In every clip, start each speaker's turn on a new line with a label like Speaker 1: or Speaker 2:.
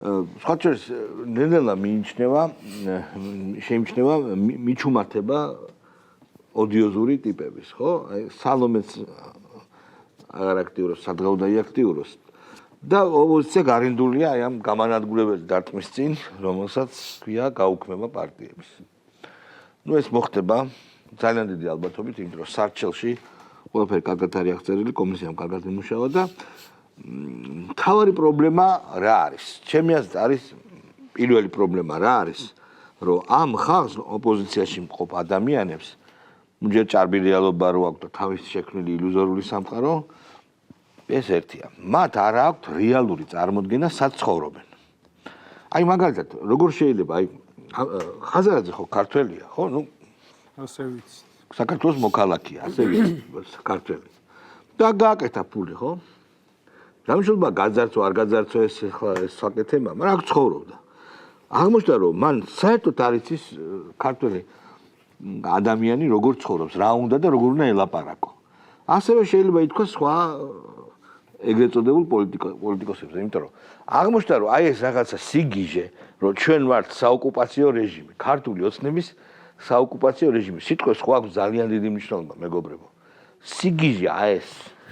Speaker 1: სხვათა ნელ-ნელა შეიმჩნევა მიჩუმართება ოდიოზური ტიპების, ხო? აი სალომეც აღარ აქტიურობს, სადღაო დაიაქტიუროს. და ოპოზიცია გარინდულია აი ამ გამანადგურებელი დარტყმის წინ, რომელსაც ქვია გაუქმება პარტიების. ეს მოხდება ძალიან დიდი ალბათობით, იმიტომ რომ სარჩელში ყველაფერი კარგად არის აღწერილი, კომისიამ კარგად იმუშავა და მთავარი პრობლემა რა არის? ჩემი აზრით არის პირველი პრობლემა რა არის? რომ ამ ხალხს ოპოზიციაში მყოფ ადამიანებს ჯერ ჭარბი რეალობა რო აქვს და თავის შექმნილი ილუზორული სამყარო ეს ერთია. მათ არ აქვთ რეალური წარმოდგენა სად ცხოვრობენ. აი მაგალითად, როგორ შეიძლება აი ხაზარაძე ხო ქართველია, ხო? ნუ
Speaker 2: ასე ვიცი.
Speaker 1: საქართველოს მოქალაქეა, ასე ვიცი, ქართველი. და გააკეთა ფული, ხო? რამიშობა გაძარცვა, არ გაძარცვა ეს ხა ეს საკეთება, მაგრამ აქ ცხოვრობდა. აღმოჩნდა რომ მან საერთოდ არ იცის ქართველი ადამიანი როგორ ცხოვრობს, რა უნდა და როგორ უნდა ელაპარაკო. ასევე შეიძლება ითქვას სხვა ეგრეთ წოდებულ პოლიტიკოსებზე, იმიტომ რომ აღმოჩნდა რომ აი ეს რაღაცა სიგიჟე, რომ ჩვენ ვართ საოკუპაციო რეჟიმი, ქართული ოცნების საოკუპაციო რეჟიმი. სიტყვის ხო აქვს ძალიან დიდი მნიშვნელობა, მეგობრებო. სიგიჟე აი ეს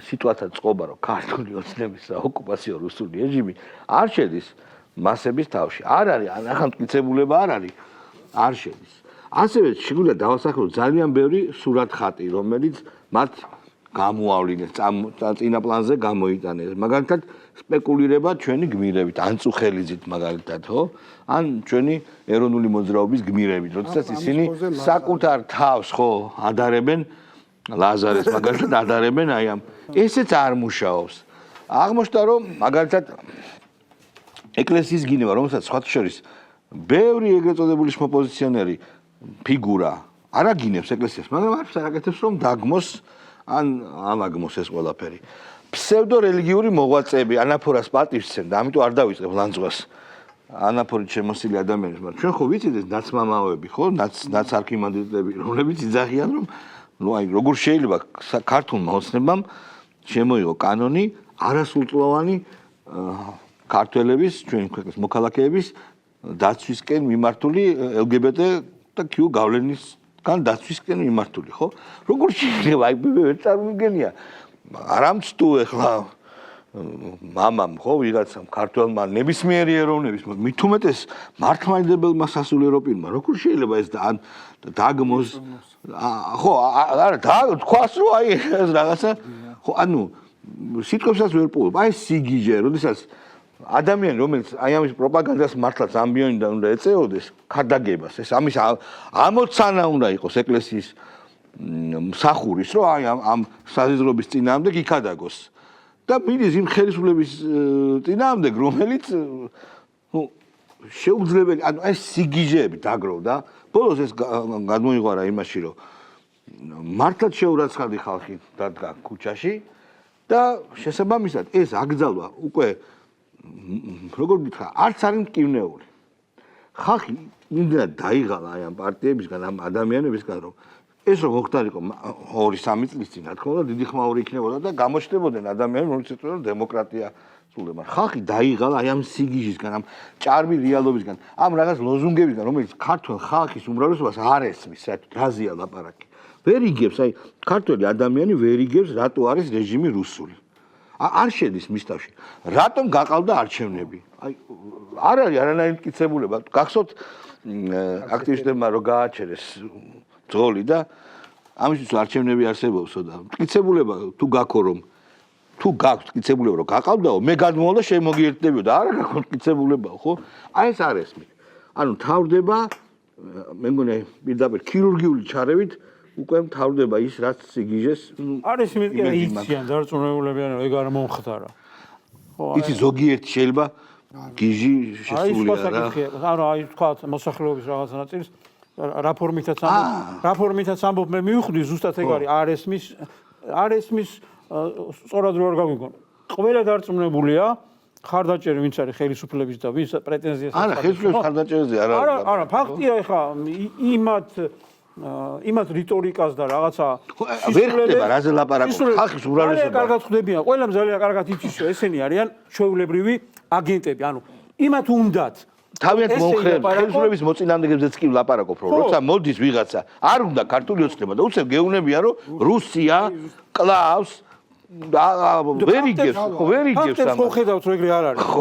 Speaker 1: სიტუაცია წყობა, რომ ქართული ოცნების საოკუპაციო რუსული რეჟიმი არ შედის მასების თავში. არ არის, ახლა მტკიცებულება არ არის, არ შედის. ასევე შეგვიძლია დავასახელოთ ძალიან ბევრი სურათხატი, რომელიც მათ გამოავლინეს, წინა პლანზე გამოიტანეს. მაგალითად, სპეკულირება ჩვენი გმირებით, ანწუხელიძით მაგალითად, ხო? ან ჩვენი ეროვნული მოძრაობის გმირებით, როდესაც ისინი საკუთარ თავს ხო ადარებენ ლაზარეს მაგალითად ადარებენ აი ამ ესეც არ მუშაობს. აღმოჩნდა რომ მაგალითად ეკლესიის გინევა, რომელსაც სხვათა შორის ბევრი ეგრეთ წოდებული შემოპოზიციონერი ფიგურა არ აგინებს ეკლესიას, მაგრამ არ საკეთებს რომ დაგმოს ან ამაგმოს ეს ყველაფერი. ფსევდორელიგიური მოღვაწეები ანაფორას პატივსცემ და ამიტომ არ დავიწყებ ლანძღვას. ანაფორით შემოსილი ადამიანებს, მაგრამ ჩვენ ხო ვიცით ეს ნაცმამაოები, ხო? ნაცარქიმანდრიტები, რომლებიც იძახიან რომ ნუ აი როგორ შეიძლება ქართულმა ოცნებამ შემოიღო კანონი არასრულწლოვანი ქართველების, ჩვენი ქვეყნის მოქალაქეების დაცვისკენ მიმართული LGBT და Q გავლენისგან დაცვისკენ მიმართული, ხო? როგორ შეიძლება აი ვერ წარმოგენია. არამცდუ ეხლა მამამ ხო ვიღაცამ ქართველმა ნებისმიერი ეროვნების მით უმეტეს მართლმადიდებელმა სასულიერო პირმა როგორ შეიძლება ეს დაგმოს ხო არა თქვას რომ აი ეს რაღაცა ხო ანუ სიტყვებსაც ვერ პოულობ აი სიგიჟე როდესაც ადამიანი რომელიც აი ამის პროპაგანდას მართლაც ამბიონი და უნდა ეწეოდეს ქადაგებას ეს ამის ამოცანა უნდა იყოს ეკლესიის მსახურის რომ აი ამ საზიზრობის წინააღმდეგ იქადაგოს და მიდის იმ ხელისუფლების წინააღმდეგ რომელიც ნუ შეუძლებელი ანუ ეს სიგიჟეები დაგროვდა ბოლოს ეს გადმოიღვარა იმაში რომ მართლაც შეურაცხადი ხალხი დადგა ქუჩაში და შესაბამისად ეს აკრძალვა უკვე როგორ გითხრა არც არის მტკივნეული ხალხი იმდენად დაიღალა აი ამ პარტიებისგან ამ ადამიანებისგან რომ ეს რომ მოხდარიყო 2-3 წლის წინ რა თქმა უნდა დიდი ხმაური იქნებოდა და გამოჩნდებოდნენ ადამიანები რომელიც ეთქვენ რომ დემოკრატია სრულდება ხალხი დაიღალა აი ამ სიგიჟისგან ამ ჭარბი რეალობისგან ამ რაღაც ლოზუნგებისგან რომელიც ქართულ ხალხის უმრავლესობას არ ესმის საერთოდ რაზეა ლაპარაკი ვერ იგებს აი ქართველი ადამიანი ვერ იგებს რატო არის რეჟიმი რუსული არ შედის მის თავში რატომ გაყავდა არჩევნები აი არ არის არანაირი მტკიცებულება გახსოვთ აქტივისტებმა რომ გააჩერეს ძოლი და ამისთვის არჩევნები არსებობსო და მტკიცებულება თუ გაქო რომ თუ გაქვს მტკიცებულება რომ გაყავდაო მე გადმოვალ და შემოგიერთდებიო და არა გაქვს მტკიცებულებაო ხო აი ეს არ ესმის ანუ თავდება მე მგონი პირდაპირ ქირურგიული ჩარევით უკვე თავდება ის რაც სიგიჟეს
Speaker 2: არის მეთქე იციან დარწმუნებულები არა ეგ არ მომხდარა
Speaker 1: ხო იცი ზოგიერთი შეიძლება გიჟი შესულია რა
Speaker 2: არა აი თქვა მოსახლეობის რაღაც ნაწილს რაფორმითაც ამბობ მე მივხვდი ზუსტად ეგ არის არ ესმის სწორად რო არ გაგვიგონ ყველა დარწმუნებულია ხარდაჭერი ვინც არის ხელისუფლების და ვინც პრეტენზიას
Speaker 1: არა ხელისუფლების ხარდაჭერზე
Speaker 2: არა ფაქტია ეხა იმათ რიტორიკას და რაღაცა
Speaker 1: ვერ ხდება რაზე ლაპარაკობს ხალხის ურალესობა
Speaker 2: კარგად ხდებიან ყველამ ძალიან კარგად იცის რომ ესენი არიან ჩვეულებრივი აგენტები ანუ იმათ უნდათ
Speaker 1: თავიანთ
Speaker 2: ესე
Speaker 1: მომხრეებს,
Speaker 2: ილაპარაკო.
Speaker 1: ხელისუფლების მოწინააღმდეგებზეც კი ვლაპარაკობ, რომ როცა მოდის ვიღაცა, არ უნდა ქართული ოცნება და უცებ გეუბნებიან, რომ რუსია კლავს და ვერ იგებს, ხო ვერ იგებს
Speaker 2: ფაქტებს ხო
Speaker 1: ამას.
Speaker 2: ხედავთ რომ ეგრე არ არის